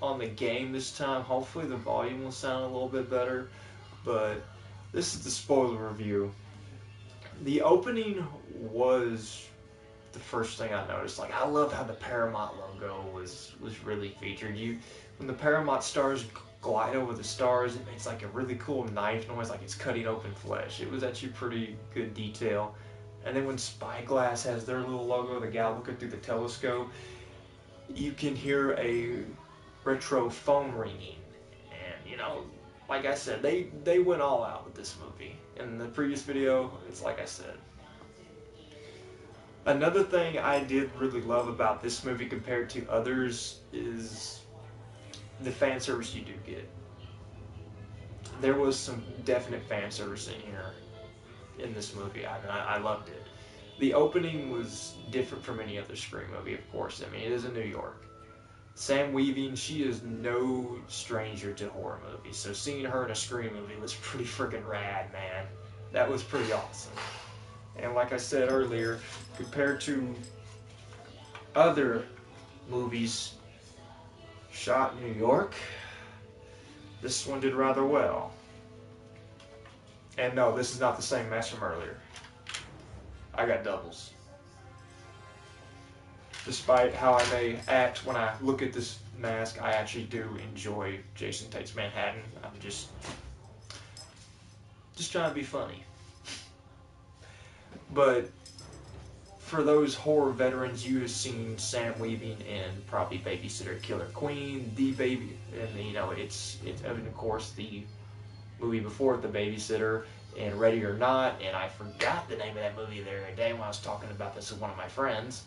on the game this time. Hopefully the volume will sound a little bit better. But this is the spoiler review. The opening was the first thing I noticed. Like, I love how the Paramount logo was really featured. When the Paramount stars glide over the stars, it makes like a really cool knife noise, like it's cutting open flesh. It was actually pretty good detail. And then when Spyglass has their little logo, the guy looking through the telescope, you can hear a retro phone ringing. And, like I said, they went all out with this movie. In the previous video, it's like I said. Another thing I did really love about this movie compared to others is the fan service you do get. There was some definite fan service in here in this movie. I loved it. The opening was different from any other Scream movie, of course. I mean, it is in New York. Sam Weaving, she is no stranger to horror movies, so seeing her in a Scream movie was pretty freaking rad, man. That was pretty awesome. And like I said earlier, compared to other movies shot in New York, this one did rather well. And no, this is not the same mask from earlier. I got doubles. Despite how I may act when I look at this mask, I actually do enjoy Jason Takes Manhattan. I'm just trying to be funny. But for those horror veterans, you have seen Sam Weaving in probably Babysitter Killer Queen, The Baby, and it's and of course the movie before it, The Babysitter, and Ready or Not, and I forgot the name of that movie the other day when I was talking about this with one of my friends.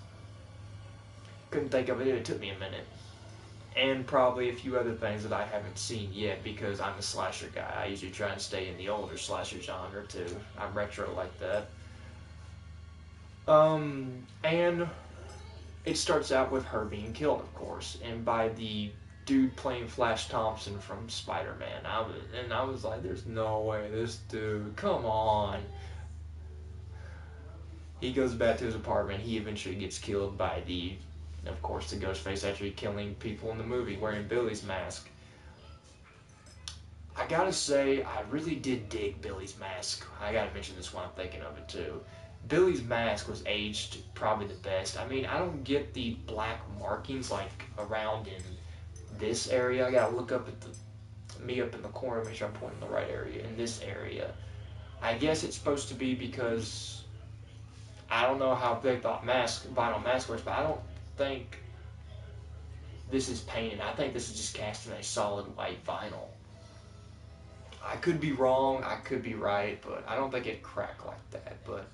Couldn't think of it, it took me a minute. And probably a few other things that I haven't seen yet because I'm a slasher guy. I usually try and stay in the older slasher genre too. I'm retro like that. And it starts out with her being killed, of course, and by the dude playing Flash Thompson from Spider-Man. I was like, there's no way, this dude, come on. He goes back to his apartment. He eventually gets killed by of course, the Ghostface actually killing people in the movie wearing Billy's mask. I gotta say, I really did dig Billy's mask. I gotta mention this when I'm thinking of it too. Billy's mask was aged probably the best. I mean, I don't get the black markings like around in this area. I gotta look up at me up in the corner, make sure I'm pointing in the right area. In this area, I guess it's supposed to be because I don't know how they thought vinyl mask works, but I don't think this is painted. I think this is just cast in a solid white vinyl. I could be wrong, I could be right, but I don't think it'd crack like that. But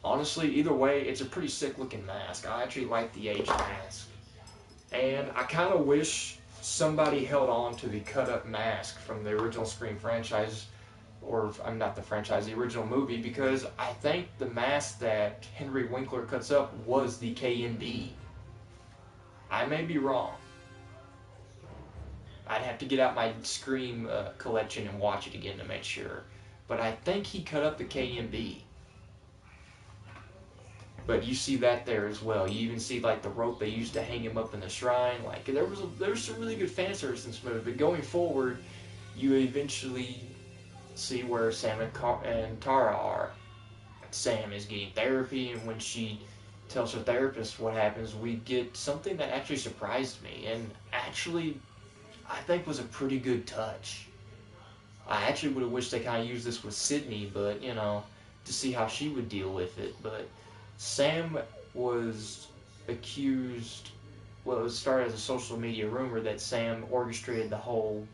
honestly, either way, it's a pretty sick looking mask. I actually like the aged mask. And I kind of wish somebody held on to the cut up mask from the original Scream franchise, or I'm not the franchise, the original movie, because I think the mask that Henry Winkler cuts up was the KNB. I may be wrong. I'd have to get out my Scream collection and watch it again to make sure. But I think he cut up the KNB. But you see that there as well. You even see like the rope they used to hang him up in the shrine. Like there was some really good fan service in this movie. But going forward, you eventually see where Sam and Tara are. Sam is getting therapy, and when she tells her therapist what happens, we get something that actually surprised me, and actually I think was a pretty good touch. I actually would have wished they kind of used this with Sydney, but to see how she would deal with it. But Sam was accused, well, it started as a social media rumor that Sam orchestrated the whole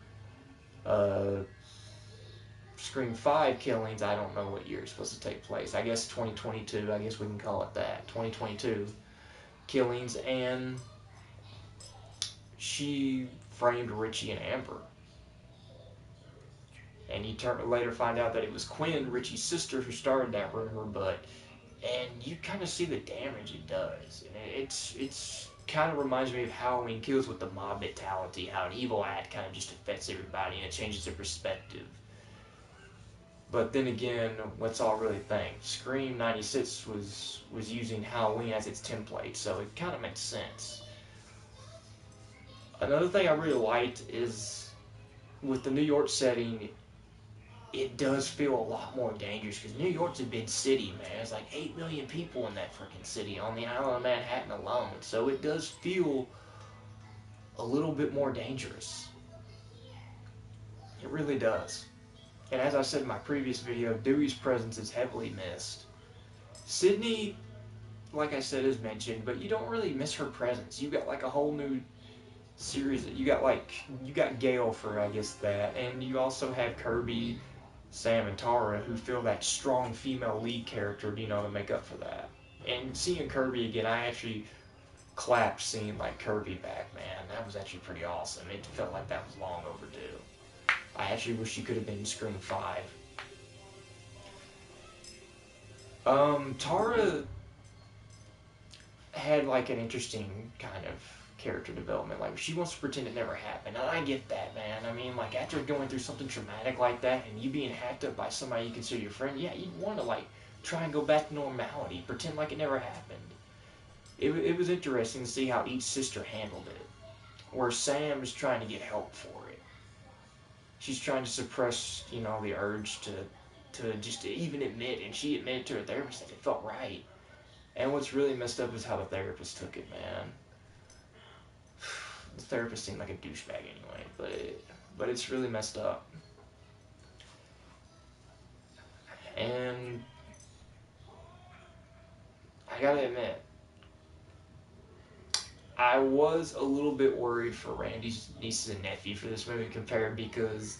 Scream 5 killings. I don't know what year it's supposed to take place. I guess 2022, I guess we can call it that. 2022 killings, and she framed Richie and Amber. And you later find out that it was Quinn, Richie's sister, who started that rumor, and you kind of see the damage it does. And it's kind of reminds me of Halloween Kills with the mob mentality, how an evil act kind of just affects everybody and it changes their perspective. But then again, let's all really think. Scream 96 was using Halloween as its template, so it kind of makes sense. Another thing I really liked is with the New York setting, it does feel a lot more dangerous because New York's a big city, man. There's like 8 million people in that freaking city on the island of Manhattan alone. So it does feel a little bit more dangerous. It really does. And as I said in my previous video, Dewey's presence is heavily missed. Sydney, like I said, is mentioned, but you don't really miss her presence. You got like a whole new series. You got Gale for, I guess, that, and you also have Kirby, Sam, and Tara, who feel that strong female lead character, to make up for that. And seeing Kirby again, I actually clapped seeing like Kirby back, man. That was actually pretty awesome. It felt like that was long overdue. I actually wish she could have been in Scream 5. Tara had like an interesting kind of character development. Like, she wants to pretend it never happened, and I get that, man. I mean, like, after going through something traumatic like that and you being hacked up by somebody you consider your friend, yeah, you'd want to like try and go back to normality, pretend like it never happened. It was interesting to see how each sister handled it. Where Sam is trying to get help for it. She's trying to suppress, the urge to just to even admit, and she admitted to her therapist that it felt right. And what's really messed up is how the therapist took it, man. The therapist seemed like a douchebag anyway, but it's really messed up. And I gotta admit, I was a little bit worried for Randy's nieces and nephew for this movie compared, because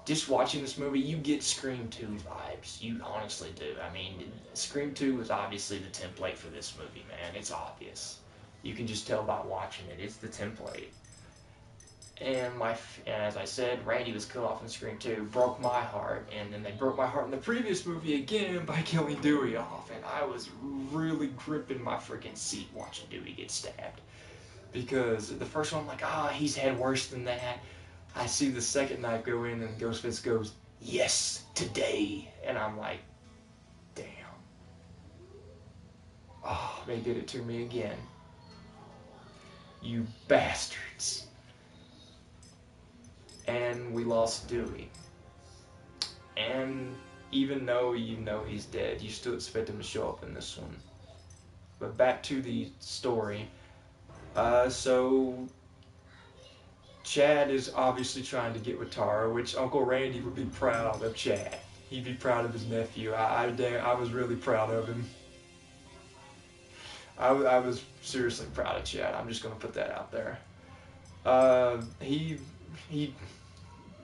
just watching this movie, you get Scream 2 vibes. You honestly do. I mean, Scream 2 was obviously the template for this movie, man. It's obvious. You can just tell by watching it. It's the template. And as I said, Randy was killed off in Scream 2. Broke my heart. And then they broke my heart in the previous movie again by killing Dewey off. And I was really gripping my freaking seat watching Dewey get stabbed. Because the first one, I'm like, he's had worse than that. I see the second knife go in, and Ghostface goes, "Yes, today." And I'm like, damn. Oh, they did it to me again. You bastards. And we lost Dewey. And even though you know he's dead, you still expect him to show up in this one. But back to the story. So Chad is obviously trying to get with Tara, which Uncle Randy would be proud of Chad. He'd be proud of his nephew. I was really proud of him. I was seriously proud of Chad. I'm just going to put that out there. He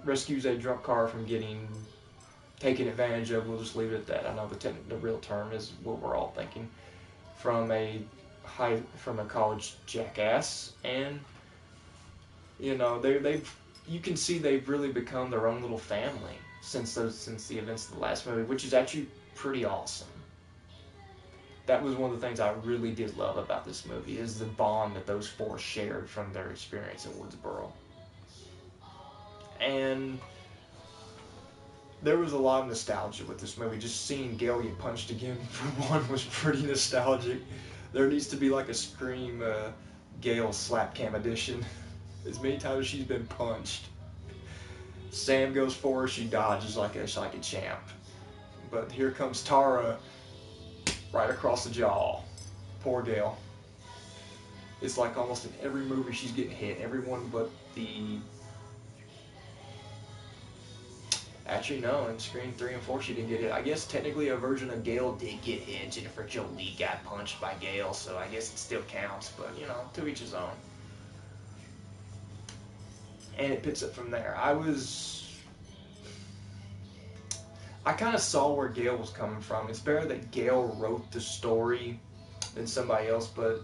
rescues a drunk car from getting taken advantage of. We'll just leave it at that. I know the real term is what we're all thinking. From a college jackass, and you can see they've really become their own little family since the events of the last movie, which is actually pretty awesome. That was one of the things I really did love about this movie, is the bond that those four shared from their experience in Woodsboro. And there was a lot of nostalgia with this movie. Just seeing Gale get punched again, for one, was pretty nostalgic. There needs to be like a Scream Gale slap cam edition. As many times as she's been punched. Sam goes for her, she dodges like a champ. But here comes Tara, right across the jaw. Poor Gale. It's like almost in every movie she's getting hit. Everyone but the... Actually, no, in Scream 3 and 4 she didn't get hit. I guess technically a version of Gale did get hit. Jennifer Jolie got punched by Gale, so I guess it still counts. But, to each his own. And it picks up from there. I kind of saw where Gale was coming from. It's better that Gale wrote the story than somebody else, but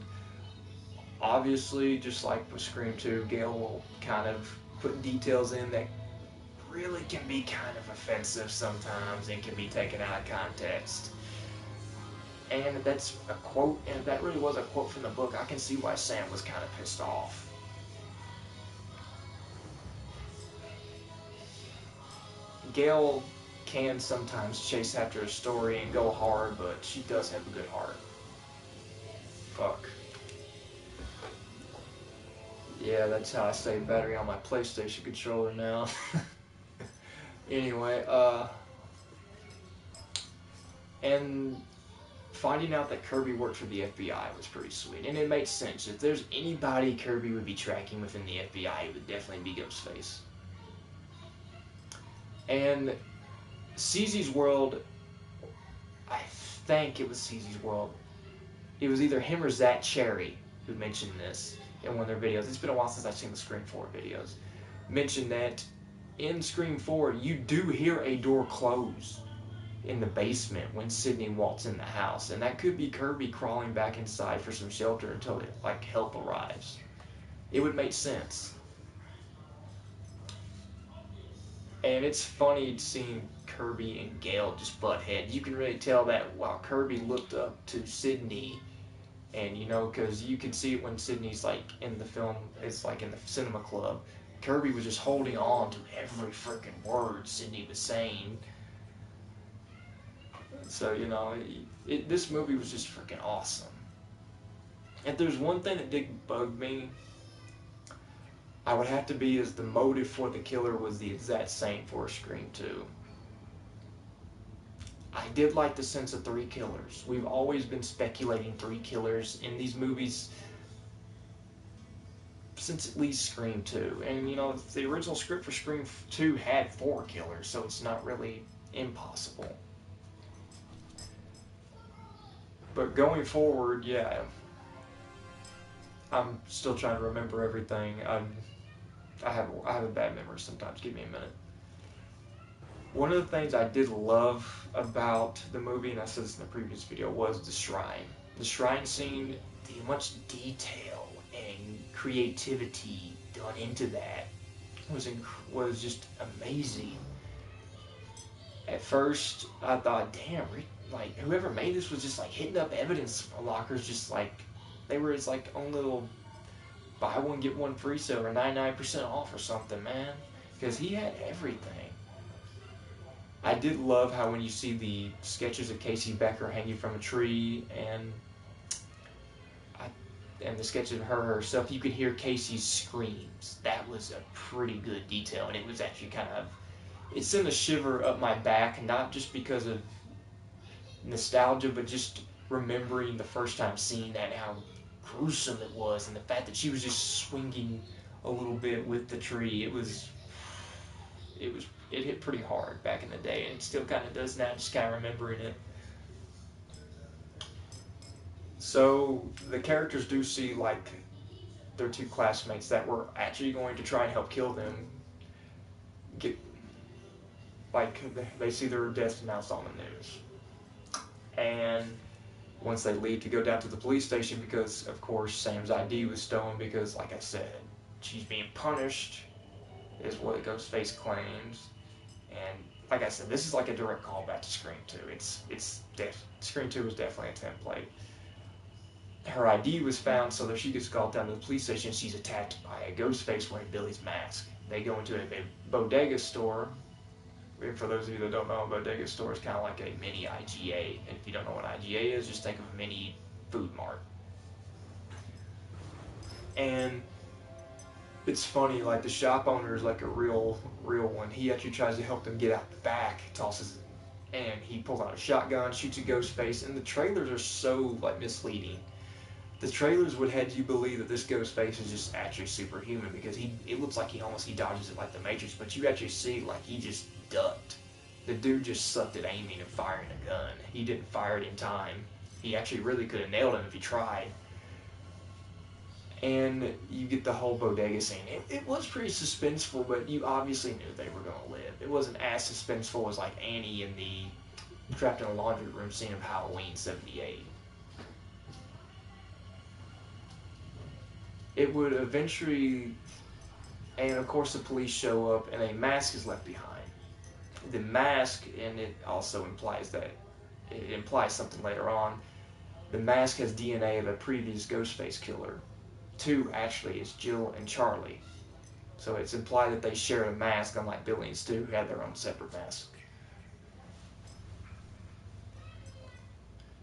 obviously, just like with Scream 2, Gale will kind of put details in that really can be kind of offensive sometimes and can be taken out of context. And that's a quote, and if that really was a quote from the book, I can see why Sam was kind of pissed off. Gale can sometimes chase after a story and go hard, but she does have a good heart. Fuck. Yeah, that's how I save battery on my PlayStation controller now. Anyway, and finding out that Kirby worked for the FBI was pretty sweet, and it made sense. If there's anybody Kirby would be tracking within the FBI, it would definitely be Ghostface. And CZ's World, I think it was CZ's World. It was either him or Zach Cherry who mentioned this in one of their videos. It's been a while since I've seen the Scream 4 videos. Mentioned that in Scream 4, you do hear a door close in the basement when Sidney walks in the house, and that could be Kirby crawling back inside for some shelter until like help arrives. It would make sense. And it's funny seeing Kirby and Gale just butt heads. You can really tell that while Kirby looked up to Sidney, and you know, because you can see it when Sidney's like in the film, it's like in the cinema club. Kirby was just holding on to every freaking word Sidney was saying. So, you know, this movie was just freaking awesome. If there's one thing that did bug me, I would have to be is the motive for the killer was the exact same for Scream 2. I did like the sense of 3 killers. We've always been speculating 3 killers in these movies since at least Scream 2. And, you know, the original script for Scream 2 had 4 killers, so it's not really impossible. But going forward, yeah, I'm still trying to remember everything. I have a bad memory sometimes. Give me a minute. One of the things I did love about the movie, and I said this in the previous video, was the shrine. The shrine scene, the much detail and creativity done into that was just amazing. At first, I thought, damn, like whoever made this was just like hitting up evidence lockers, just like they were his like own little buy one get one free sale or 99% off or something, man. Because he had everything. I did love how when you see the sketches of Casey Becker hanging from a tree and the sketch of her herself, you could hear Casey's screams. That was a pretty good detail, and it was actually it sent a shiver up my back, not just because of nostalgia, but just remembering the first time seeing that and how gruesome it was, and the fact that she was just swinging a little bit with the tree. It hit pretty hard back in the day, and it still kind of does now, just kind of remembering it. So the characters do see like their 2 classmates that were actually going to try and help kill them get, like, they see their deaths announced on the news. And once they leave to go down to the police station, because of course Sam's ID was stolen, because like I said, she's being punished is what Ghostface claims. And like I said, this is like a direct callback to Scream 2. Scream 2 was definitely a template. Her ID was found, so that she gets called down to the police station. She's attacked by a Ghostface wearing Billy's mask. They go into a bodega store. And for those of you that don't know, a bodega store is kind of like a mini IGA. And if you don't know what IGA is, just think of a mini food mart. And it's funny, like the shop owner is like a real one. He actually tries to help them get out the back, tosses it, and he pulls out a shotgun, shoots a Ghostface, and the trailers are so like misleading. The trailers would have you believe that this Ghostface is just actually superhuman, because it looks like he dodges it like the Matrix, but you actually see like he just ducked. The dude just sucked at aiming and firing a gun. He didn't fire it in time. He actually really could have nailed him if he tried. And you get the whole bodega scene. It was pretty suspenseful, but you obviously knew they were going to live. It wasn't as suspenseful as like Annie in the trapped in a laundry room scene of Halloween '78. It would eventually, and of course the police show up and a mask is left behind. The mask, and it also implies something later on, the mask has DNA of a previous Ghostface killer. 2 actually is Jill and Charlie. So it's implied that they share a mask, unlike Billy and Stu, who had their own separate masks.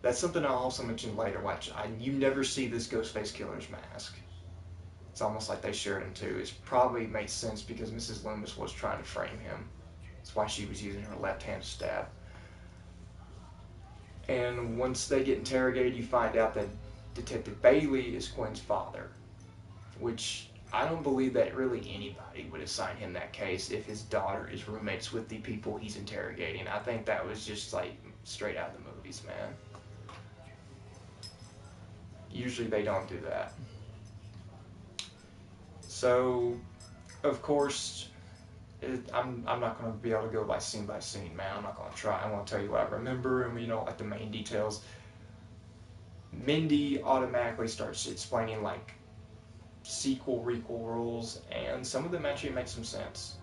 That's something I'll also mention later. You never see this Ghostface killer's mask. It's almost like they shared him too. It probably made sense because Mrs. Loomis was trying to frame him. That's why she was using her left hand to stab. And once they get interrogated, you find out that Detective Bailey is Quinn's father, which I don't believe that really anybody would assign him that case if his daughter is roommates with the people he's interrogating. I think that was just like straight out of the movies, man. Usually they don't do that. So, of course, I'm not going to be able to go by scene, man. I'm not going to try. I want to tell you what I remember and, like the main details. Mindy automatically starts explaining, like, sequel, requel rules, and some of them actually make some sense.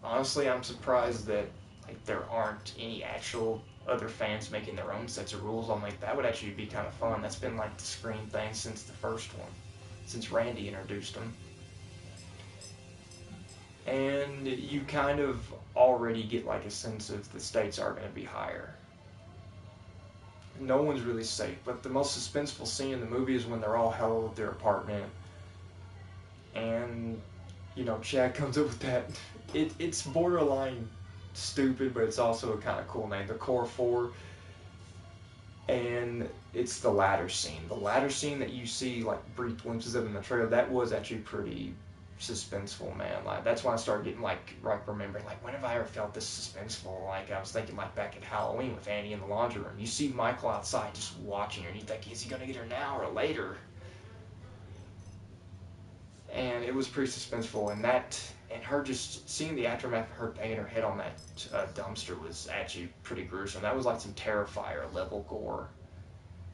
Honestly, I'm surprised that there aren't any actual other fans making their own sets of rules. I'm like, that would actually be kind of fun. That's been like the Scream thing since the first one, since Randy introduced them. And you kind of already get like a sense of the stakes are going to be higher. No one's really safe, but the most suspenseful scene in the movie is when they're all held at their apartment, and Chad comes up with that. It's borderline stupid, but it's also a kind of cool name, the Core Four. And it's the ladder scene. The ladder scene that you see like brief glimpses of in the trailer, that was actually pretty suspenseful, man. Like that's when I started getting like remembering like, when have I ever felt this suspenseful? Like I was thinking like back at Halloween with Annie in the laundry room. You see Michael outside just watching her, and you think, is he gonna get her now or later? And it was pretty suspenseful, and her just seeing the aftermath of her banging her head on that dumpster was actually pretty gruesome. That was like some Terrifier level gore.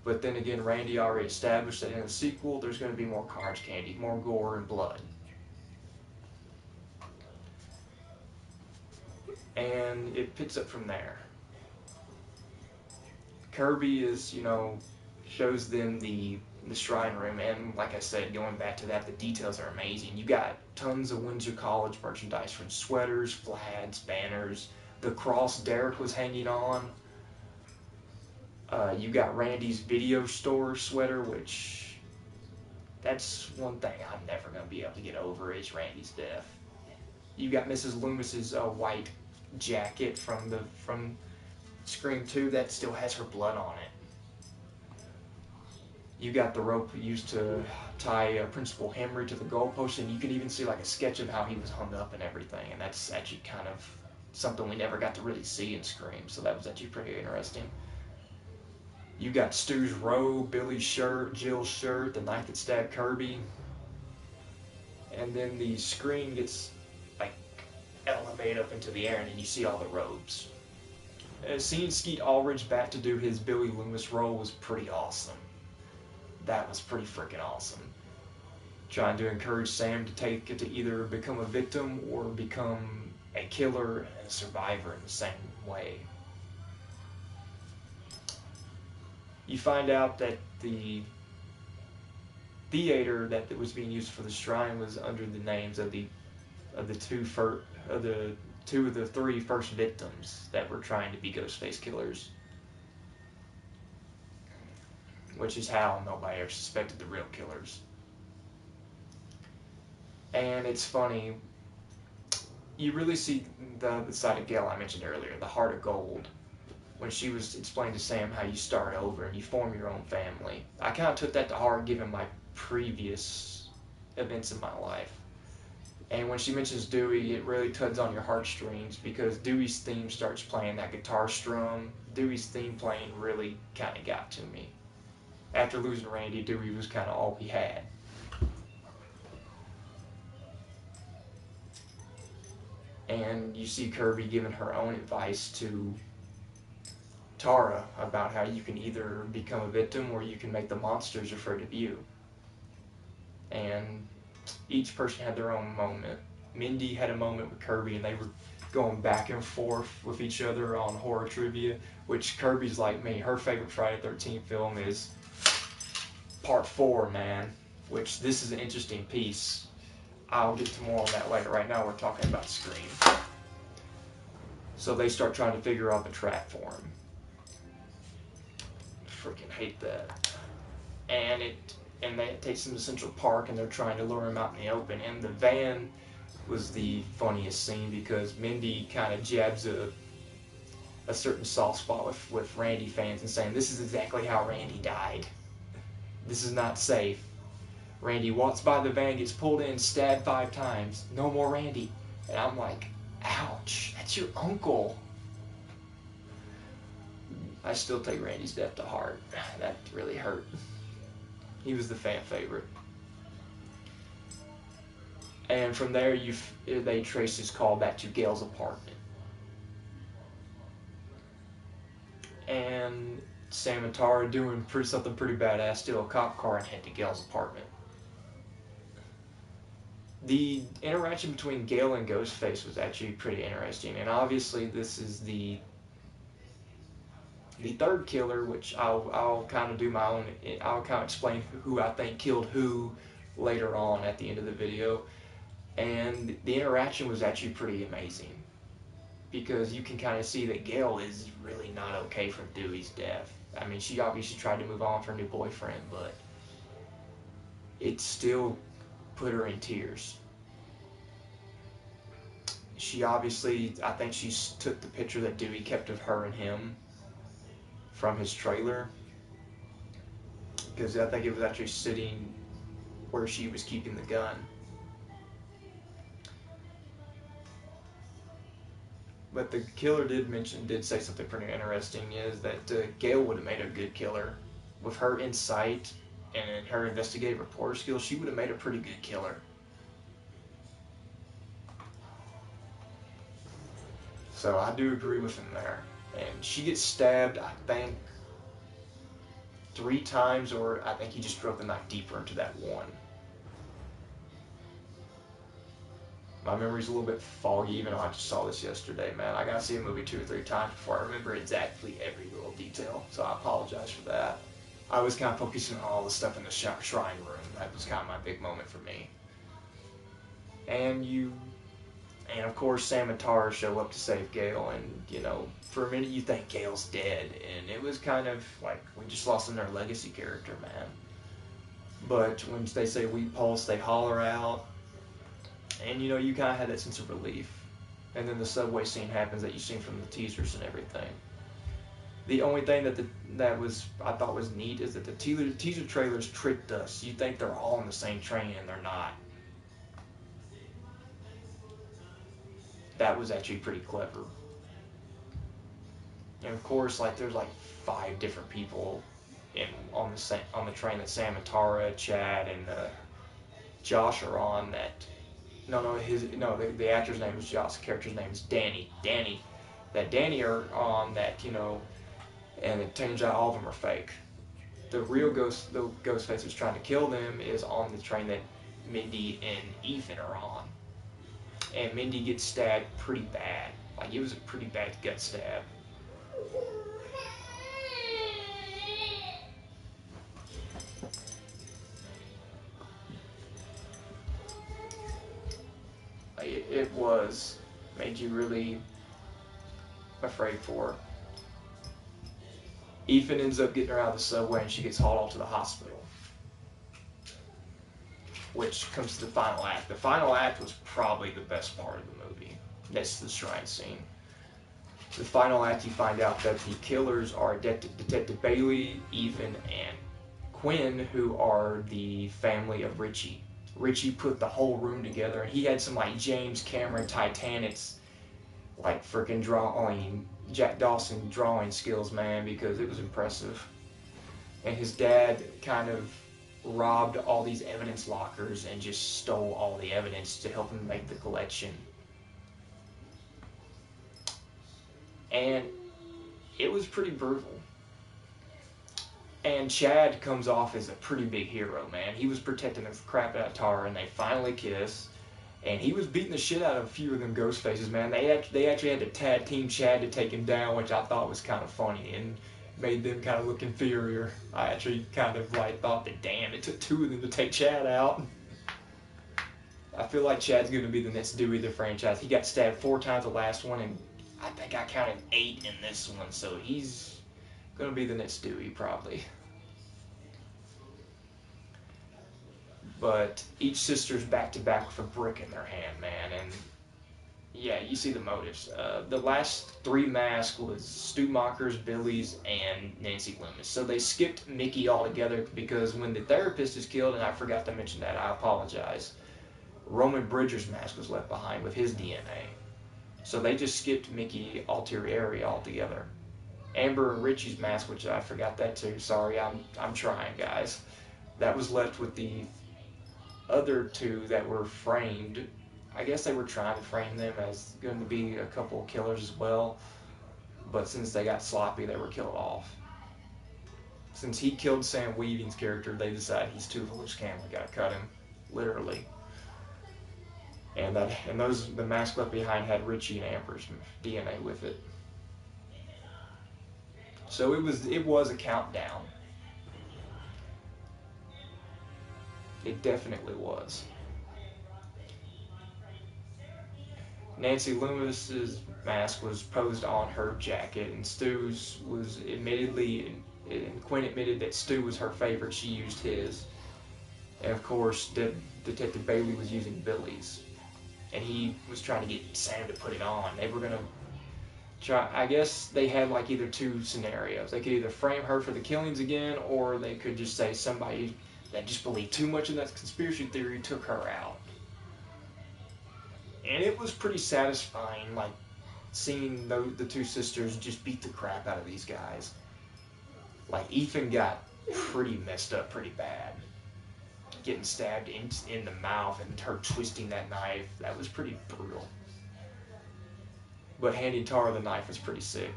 But then again, Randy already established that in the sequel, there's going to be more carnage candy, more gore and blood. And it picks up from there. Kirby is, shows them the shrine room, and like I said, going back to that, the details are amazing. You got tons of Windsor College merchandise, from sweaters, flags, banners, the cross Derek was hanging on. You got Randy's video store sweater, which that's one thing I'm never going to be able to get over, is Randy's death. You got Mrs. Loomis's white jacket from Scream 2 that still has her blood on it. You got the rope used to tie Principal Henry to the goalpost, and you can even see like a sketch of how he was hung up and everything, and that's actually kind of something we never got to really see in Scream, so that was actually pretty interesting. You got Stu's robe, Billy's shirt, Jill's shirt, the knife that stabbed Kirby, and then the screen gets like elevated up into the air, and then you see all the robes. Seeing Skeet Ulrich back to do his Billy Loomis role was pretty awesome. That was pretty freaking awesome. Trying to encourage Sam to take it to either become a victim or become a killer and a survivor in the same way. You find out that the theater that was being used for the shrine was under the names of the two of the three first victims that were trying to be Ghostface killers. Which is how nobody ever suspected the real killers. And it's funny, you really see the side of Gail I mentioned earlier, the heart of gold, when she was explaining to Sam how you start over and you form your own family. I kind of took that to heart given my previous events in my life. And when she mentions Dewey, it really tugs on your heartstrings, because Dewey's theme starts playing, that guitar strum. Dewey's theme playing really kind of got to me. After losing Randy, Dewey was kind of all he had. And you see Kirby giving her own advice to Tara about how you can either become a victim or you can make the monsters afraid of you. And each person had their own moment. Mindy had a moment with Kirby, and they were going back and forth with each other on horror trivia, which Kirby's like me. Her favorite Friday the 13th film is Part 4, man, which this is an interesting piece. I'll get to more on that later. Right now we're talking about Scream. So they start trying to figure out the trap for him. freaking hate that. And they takes him to Central Park, and they're trying to lure him out in the open. And the van was the funniest scene because Mindy kind of jabs a certain soft spot with Randy fans and saying, this is exactly how Randy died. This is not safe. Randy walks by the van, gets pulled in, stabbed 5 times. No more Randy. And I'm like, ouch, that's your uncle. I still take Randy's death to heart. That really hurt. He was the fan favorite. And from there, they trace his call back to Gail's apartment. And Sam and Tara doing something pretty badass, steal a cop car and head to Gail's apartment. The interaction between Gail and Ghostface was actually pretty interesting, and obviously this is the third killer, which I'll kind of do my own. I'll kind of explain who I think killed who later on at the end of the video, and the interaction was actually pretty amazing because you can kind of see that Gail is really not okay from Dewey's death. I mean, she obviously tried to move on for her new boyfriend, but it still put her in tears. She obviously, I think she took the picture that Dewey kept of her and him from his trailer, because I think it was actually sitting where she was keeping the gun. But the killer did say something pretty interesting, is that Gail would have made a good killer. With her insight and her investigative reporter skills, she would have made a pretty good killer. So I do agree with him there. And she gets stabbed, I think, 3 times, or I think he just drove the knife deeper into that one. My memory's a little bit foggy, even though I just saw this yesterday, man. I gotta see a movie 2 or 3 times before I remember exactly every little detail, so I apologize for that. I was kind of focusing on all the stuff in the shrine room. That was kind of my big moment for me. And of course, Sam and Tara show up to save Gail, and, you know, for a minute you think Gail's dead, and it was kind of like we just lost another legacy character, man. But when they say "we pulse," they holler out, and, you know, you kind of had that sense of relief. And then the subway scene happens that you've seen from the teasers and everything. The only thing that I thought was neat is that the teaser trailers tricked us. You think they're all on the same train, and they're not. That was actually pretty clever. And of course, like, there's like 5 different people on the train that Sam and Tara, Chad, and Josh are on. The actor's name is Josh. The character's name is Danny. Danny are on that, you know, and it turns out all of them are fake. The real Ghostface that's trying to kill them is on the train that Mindy and Ethan are on. And Mindy gets stabbed pretty bad. Like, it was a pretty bad gut stab. It made you really afraid for her. Ethan ends up getting her out of the subway, and she gets hauled off to the hospital, which comes to the final act. The final act was probably the best part of the movie. That's the shrine scene. The final act, you find out that the killers are Detective Bailey, Ethan, and Quinn, who are the family of Richie. Richie put the whole room together, and he had some like James Cameron Titanic's like freaking Jack Dawson drawing skills, man, because it was impressive. And his dad kind of robbed all these evidence lockers and just stole all the evidence to help him make the collection. And it was pretty brutal. And Chad comes off as a pretty big hero, man. He was protecting the crap out of Tara, and they finally kiss. And he was beating the shit out of a few of them ghost faces, man. They actually had to tag team Chad to take him down, which I thought was kind of funny and made them kind of look inferior. I actually kind of like thought that, damn, it took 2 of them to take Chad out. I feel like Chad's going to be the next Dewey of the franchise. He got stabbed 4 times the last one, and I think I counted 8 in this one, so he's Gonna be the next Dewey, probably. But each sister's back to back with a brick in their hand, man, and yeah, you see the motives. The last three masks was Stu Macher's, Billy's, and Nancy Loomis. So they skipped Mickey altogether because when the therapist is killed, and I forgot to mention that, I apologize, Roman Bridger's mask was left behind with his DNA. So they just skipped Mickey Ulteriore altogether. Amber and Richie's mask, which I forgot that too. Sorry, I'm trying, guys. That was left with the other two that were framed. I guess they were trying to frame them as going to be a couple of killers as well, but since they got sloppy, they were killed off. Since he killed Sam Weaving's character, they decided he's too loose cannon, we gotta cut him, literally. And the mask left behind had Richie and Amber's DNA with it. So it was a countdown. It definitely was. Nancy Loomis's mask was posed on her jacket, and Stu's was admittedly, and Quinn admitted that Stu was her favorite. She used his, and of course, Detective Bailey was using Billy's, and he was trying to get Sam to put it on. They were gonna try. I guess they had like either two scenarios. They could either frame her for the killings again, or they could just say somebody that just believed too much in that conspiracy theory took her out. And it was pretty satisfying, like, seeing the two sisters just beat the crap out of these guys. Like, Ethan got pretty messed up pretty bad. Getting stabbed in the mouth and her twisting that knife, that was pretty brutal. But handing Tara the knife was pretty sick.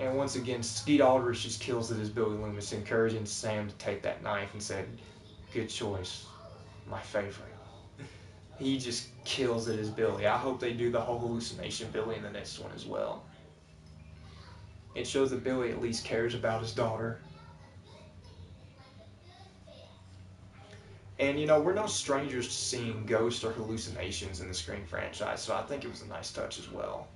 And once again, Skeet Aldrich just kills it as Billy Loomis, encouraging Sam to take that knife and said, "Good choice, my favorite." He just kills it as Billy. I hope they do the whole hallucination Billy in the next one as well. It shows that Billy at least cares about his daughter. And you know, we're no strangers to seeing ghosts or hallucinations in the Scream franchise, so I think it was a nice touch as well.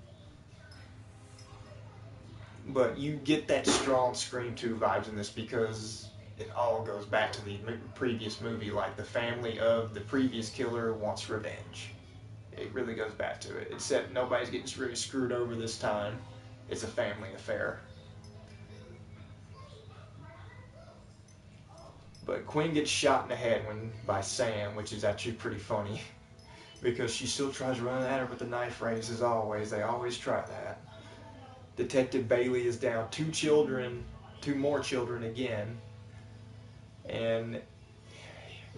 But you get that strong Scream 2 vibes in this because it all goes back to the previous movie, like the family of the previous killer wants revenge. It really goes back to it, except nobody's getting really screwed over this time. It's a family affair. But Quinn gets shot in the head by Sam, which is actually pretty funny because she still tries running at her with the knife raised as always. They always try that. Detective Bailey is down two more children again, and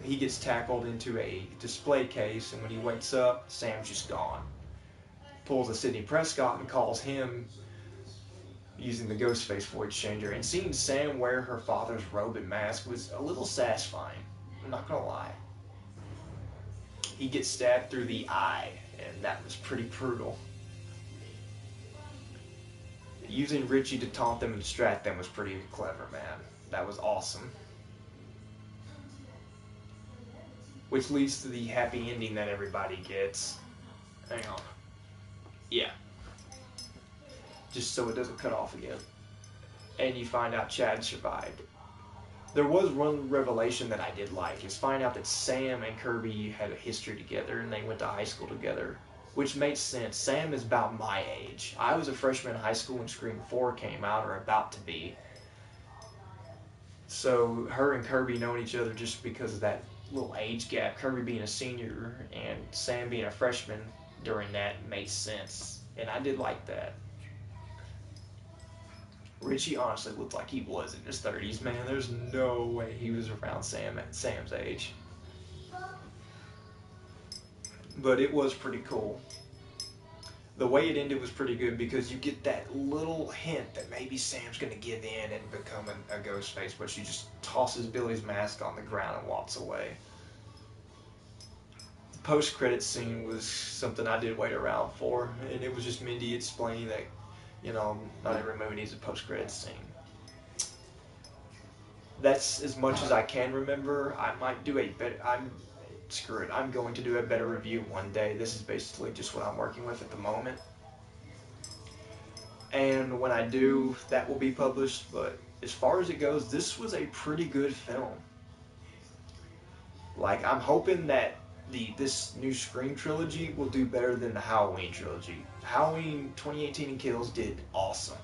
he gets tackled into a display case, and when he wakes up, Sam's just gone. Pulls a Sidney Prescott and calls him using the Ghostface voice changer, and seeing Sam wear her father's robe and mask was a little satisfying, I'm not gonna lie. He gets stabbed through the eye, and that was pretty brutal. Using Richie to taunt them and distract them was pretty clever, man. That was awesome. Which leads to the happy ending that everybody gets. Hang on. Yeah. Just so it doesn't cut off again. And you find out Chad survived. There was one revelation that I did like, is find out that Sam and Kirby had a history together and they went to high school together. Which makes sense. Sam is about my age. I was a freshman in high school when Scream 4 came out, or about to be. So her and Kirby knowing each other just because of that little age gap, Kirby being a senior and Sam being a freshman during that, made sense. And I did like that. Richie honestly looked like he was in his 30s, man. There's no way he was around Sam's age. But it was pretty cool. The way it ended was pretty good because you get that little hint that maybe Sam's going to give in and become a ghost face, but she just tosses Billy's mask on the ground and walks away. The post-credits scene was something I did wait around for, and it was just Mindy explaining that, you know, not every movie needs a post-credits scene. That's as much as I can remember. I might do a better... Screw it, I'm going to do a better review one day. This is basically just what I'm working with at the moment. And when I do, that will be published. But as far as it goes, this was a pretty good film. Like, I'm hoping that this new Scream trilogy will do better than the Halloween trilogy. Halloween 2018 and Kills did awesome,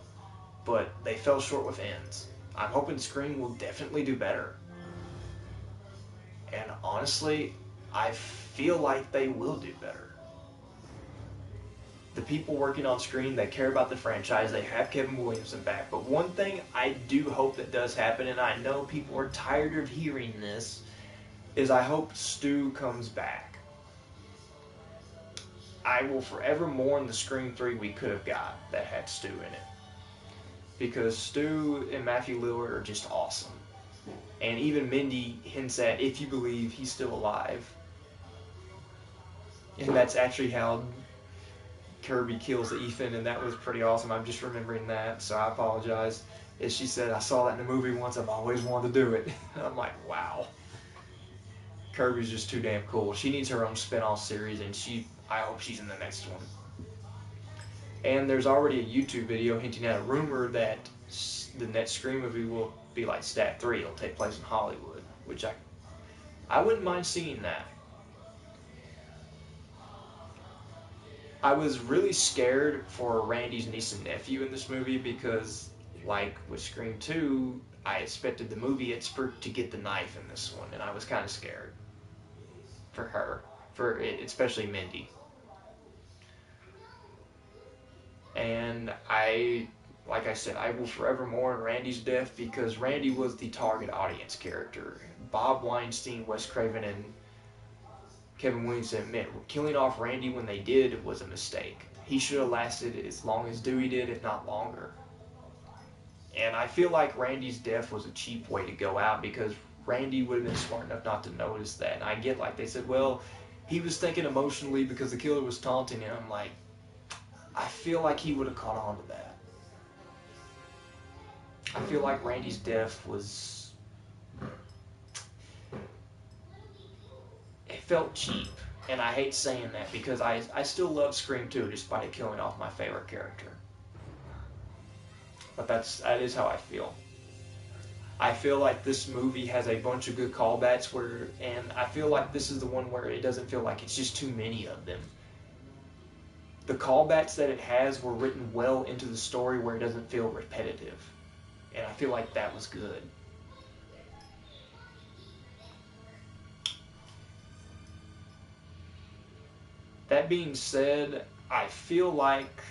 but they fell short with ends. I'm hoping Scream will definitely do better. And honestly, I feel like they will do better. The people working on Scream, they care about the franchise, they have Kevin Williamson back. But one thing I do hope that does happen, and I know people are tired of hearing this, is I hope Stu comes back. I will forever mourn the Scream 3 we could have got that had Stu in it. Because Stu and Matthew Lillard are just awesome. And even Mindy hints at, if you believe, he's still alive. And that's actually how Kirby kills Ethan, and that was pretty awesome. I'm just remembering that, so I apologize. As she said, I saw that in a movie once, I've always wanted to do it. I'm like, wow. Kirby's just too damn cool. She needs her own spin-off series, and I hope she's in the next one. And there's already a YouTube video hinting at a rumor that the next Scream movie will be like Stat 3. It'll take place in Hollywood, which I wouldn't mind seeing that. I was really scared for Randy's niece and nephew in this movie because, like with Scream 2, I expected the movie expert to get the knife in this one, and I was kind of scared for her, especially Mindy. And like I said, I will forever mourn Randy's death because Randy was the target audience character. Bob Weinstein, Wes Craven, and Kevin Williamson admit killing off Randy when they did was a mistake. He should have lasted as long as Dewey did, if not longer. And I feel like Randy's death was a cheap way to go out because Randy would have been smart enough not to notice that. And I get, like, they said, well, he was thinking emotionally because the killer was taunting him. I'm like, I feel like he would have caught on to that. I feel like Randy's death was... it felt cheap. And I hate saying that because I still love Scream 2 despite it killing off my favorite character. But that is how I feel. I feel like this movie has a bunch of good callbacks and I feel like this is the one where it doesn't feel like it's just too many of them. The callbacks that it has were written well into the story where it doesn't feel repetitive. And I feel like that was good. That being said, I feel like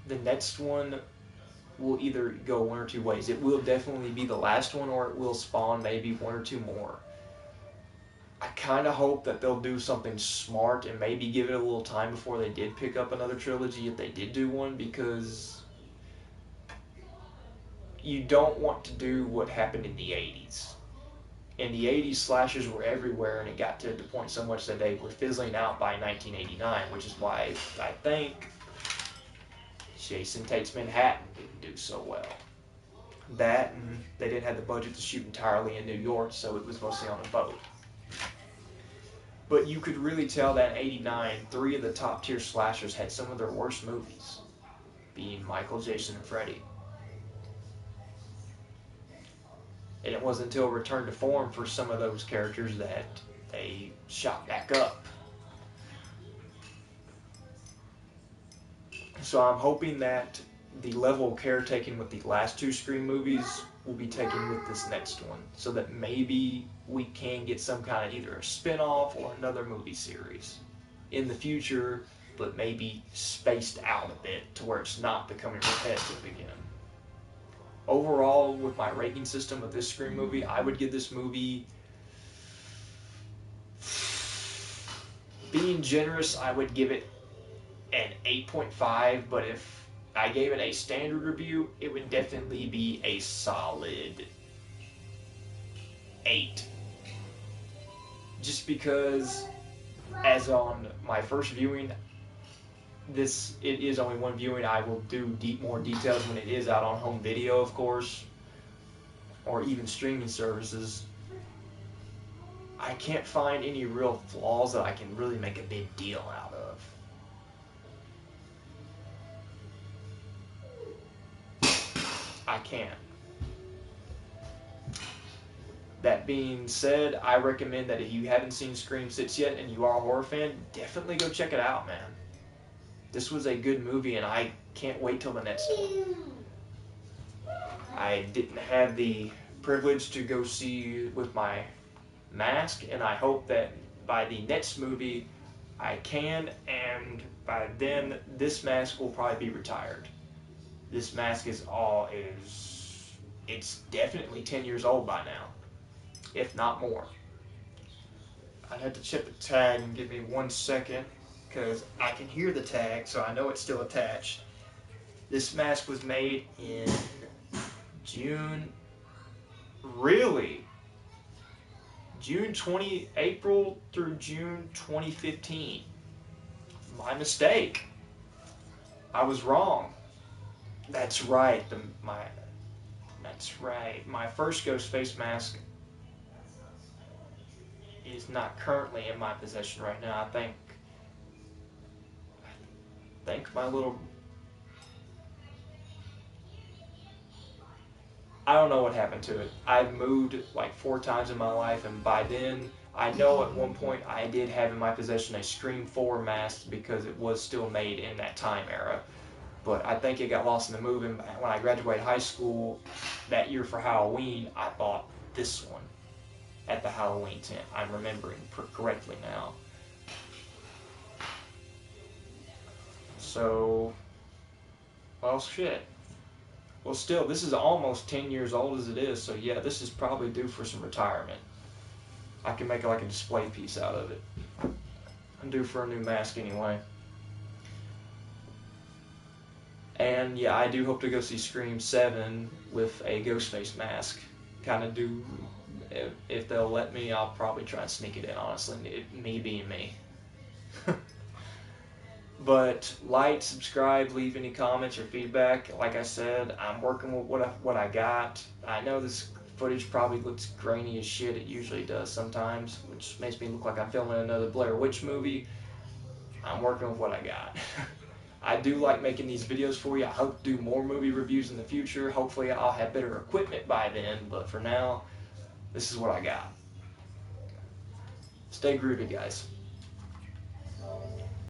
the next one will either go one or two ways. It will definitely be the last one, or it will spawn maybe one or two more. I kind of hope that they'll do something smart and maybe give it a little time before they did pick up another trilogy if they did do one, because you don't want to do what happened in the 80s. In the 80s, slashers were everywhere, and it got to the point so much that they were fizzling out by 1989, which is why I think Jason Takes Manhattan didn't do so well. That, and they didn't have the budget to shoot entirely in New York, so it was mostly on a boat. But you could really tell that in '89, three of the top tier slashers had some of their worst movies, being Michael, Jason, and Freddy. And it wasn't until Return to Form for some of those characters that they shot back up. So I'm hoping that the level of care taken with the last two Scream movies will be taken with this next one, so that maybe we can get some kind of either a spin-off or another movie series in the future, but maybe spaced out a bit to where it's not becoming repetitive again. Overall, with my ranking system of this Scream movie, I would give this movie, being generous, I would give it an 8.5, but if I gave it a standard review, it would definitely be a solid 8. Just because, as on my first viewing, it is only one viewing. I will do more details when it is out on home video, of course, or even streaming services. I can't find any real flaws that I can really make a big deal out of. I can't. That being said, I recommend that if you haven't seen Scream 6 yet and you are a horror fan, definitely go check it out, man. This was a good movie, and I can't wait till the next one. I didn't have the privilege to go see with my mask, and I hope that by the next movie I can, and by then this mask will probably be retired. This mask it's definitely 10 years old by now, if not more. I'd have to check the tag and give me 1 second, because I can hear the tag, so I know it's still attached. This mask was made in June, really? April through June 2015. My mistake. I was wrong. That's right. That's right. My first ghost face mask is not currently in my possession right now. I think my little... I don't know what happened to it. I've moved like 4 times in my life, and by then, I know at one point I did have in my possession a Scream 4 mask because it was still made in that time era. But I think it got lost in the move, and when I graduated high school that year for Halloween, I bought this one at the Halloween tent. I'm remembering correctly now. So, well, shit. Well, still, this is almost 10 years old as it is, so yeah, this is probably due for some retirement. I can make like a display piece out of it. I'm due for a new mask anyway. And yeah, I do hope to go see Scream 7 with a Ghostface mask. Kind of do, if they'll let me, I'll probably try and sneak it in, honestly, me being me. But like, subscribe, leave any comments or feedback. Like I said, I'm working with what I got. I know this footage probably looks grainy as shit. It usually does sometimes, which makes me look like I'm filming another Blair Witch movie. I'm working with what I got. I do like making these videos for you. I hope to do more movie reviews in the future. Hopefully I'll have better equipment by then, but for now, this is what I got. Stay groovy, guys.